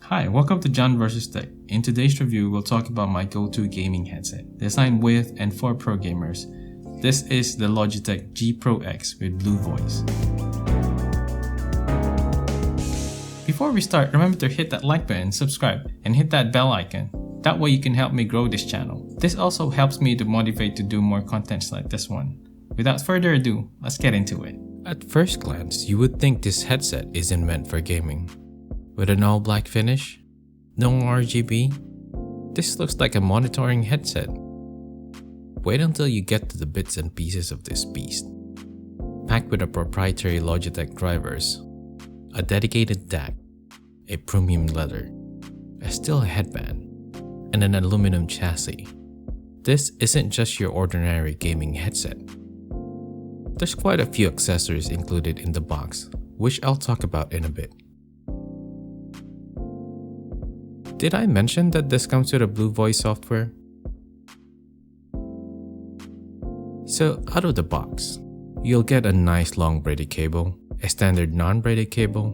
Hi, welcome to JohnVSTech. In today's review, we'll talk about my go-to gaming headset, designed with and for pro gamers. This is the Logitech G Pro X with Blue Voice. Before we start, remember to hit that like button, subscribe, and hit that bell icon. That way you can help me grow this channel. This also helps me to motivate to do more contents like this one. Without further ado, let's get into it. At first glance, you would think this headset isn't meant for gaming. With an all-black finish, no RGB, this looks like a monitoring headset. Wait until you get to the bits and pieces of this beast. Packed with a proprietary Logitech drivers, a dedicated DAC, a premium leather, a steel headband, and an aluminum chassis. This isn't just your ordinary gaming headset. There's quite a few accessories included in the box, which I'll talk about in a bit. Did I mention that this comes with a Blue Voice software? So out of the box, you'll get a nice long braided cable, a standard non-braided cable,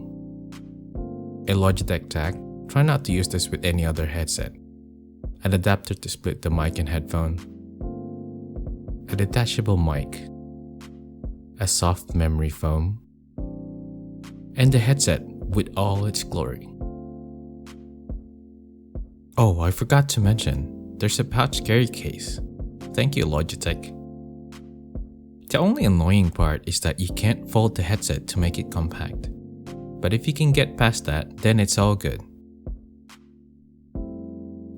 a Logitech tag, try not to use this with any other headset, an adapter to split the mic and headphone, a detachable mic, a soft memory foam, and the headset with all its glory. Oh, I forgot to mention, there's a pouch carry case. Thank you, Logitech. The only annoying part is that you can't fold the headset to make it compact. But if you can get past that, then it's all good.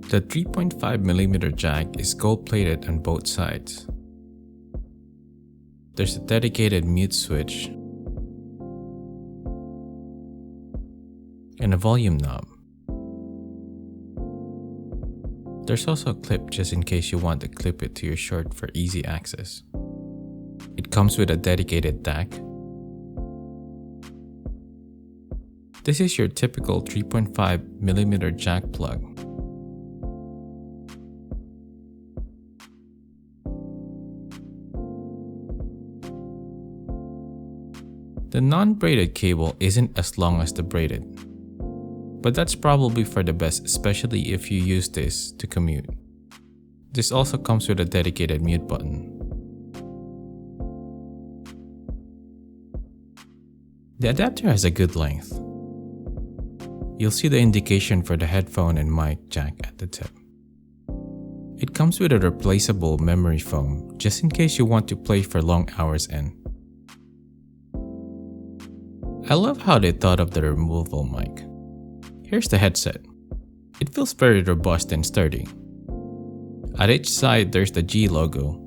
The 3.5mm jack is gold-plated on both sides. There's a dedicated mute switch and a volume knob. There's also a clip just in case you want to clip it to your shirt for easy access. It comes with a dedicated DAC. This is your typical 3.5mm jack plug. The non-braided cable isn't as long as the braided, but that's probably for the best, especially if you use this to commute. This also comes with a dedicated mute button. The adapter has a good length. You'll see the indication for the headphone and mic jack at the tip. It comes with a replaceable memory foam just in case you want to play for long hours in. I love how they thought of the removable mic. Here's the headset. It feels very robust and sturdy. At each side there's the G logo,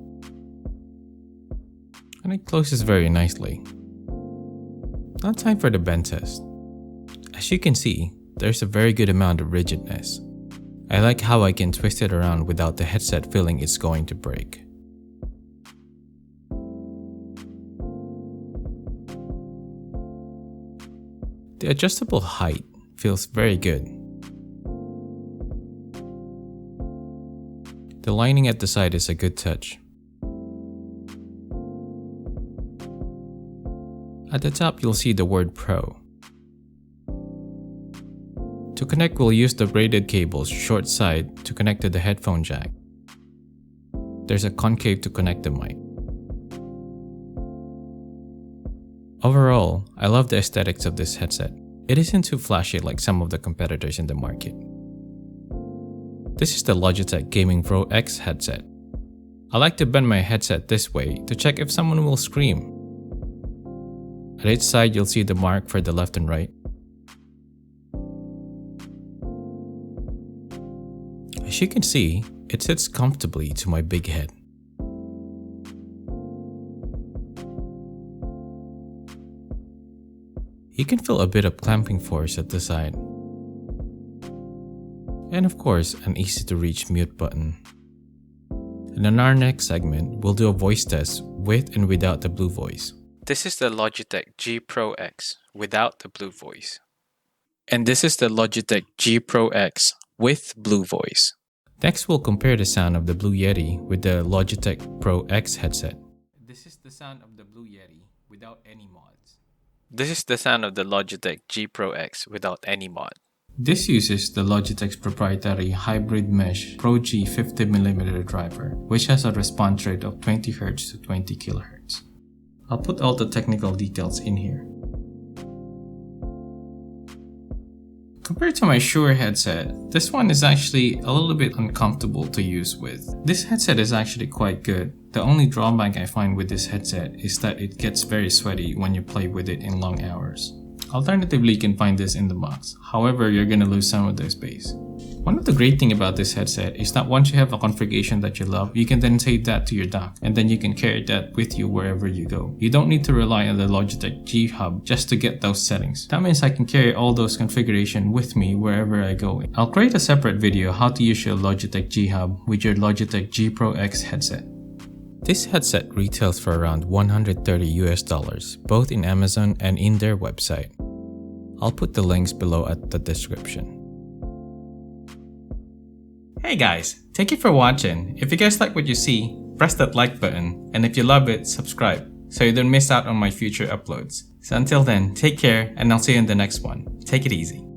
and it closes very nicely. Now time for the bend test. As you can see, there's a very good amount of rigidness. I like how I can twist it around without the headset feeling it's going to break. The adjustable height feels very good. The lining at the side is a good touch. At the top, you'll see the word Pro. To connect, we'll use the braided cable's short side to connect to the headphone jack. There's a concave to connect the mic. Overall, I love the aesthetics of this headset. It isn't too flashy like some of the competitors in the market. This is the Logitech Gaming Pro X headset. I like to bend my headset this way to check if someone will scream. At each side, you'll see the mark for the left and right. As you can see, it sits comfortably to my big head. You can feel a bit of clamping force at the side. And of course, an easy to reach mute button. And in our next segment, we'll do a voice test with and without the Blue Voice. This is the Logitech G Pro X without the Blue Voice. And this is the Logitech G Pro X with Blue Voice. Next, we'll compare the sound of the Blue Yeti with the Logitech Pro X headset. This is the sound of the Blue Yeti without any mods. This is the sound of the Logitech G Pro X without any mod. This uses the Logitech's proprietary hybrid mesh Pro G 50mm driver, which has a response rate of 20Hz to 20kHz. I'll put all the technical details in here. Compared to my Shure headset, this one is actually a little bit uncomfortable to use with. This headset is actually quite good. The only drawback I find with this headset is that it gets very sweaty when you play with it in long hours. Alternatively, you can find this in the box. However, you're gonna lose some of the space. One of the great things about this headset is that once you have a configuration that you love, you can then save that to your dock, and then you can carry that with you wherever you go. You don't need to rely on the Logitech G Hub just to get those settings. That means I can carry all those configurations with me wherever I go. I'll create a separate video how to use your Logitech G Hub with your Logitech G Pro X headset. This headset retails for around $130 both in Amazon and in their website. I'll put the links below at the description. Hey guys, thank you for watching. If you guys like what you see, press that like button, and if you love it, subscribe so you don't miss out on my future uploads. So until then, take care and I'll see you in the next one. Take it easy.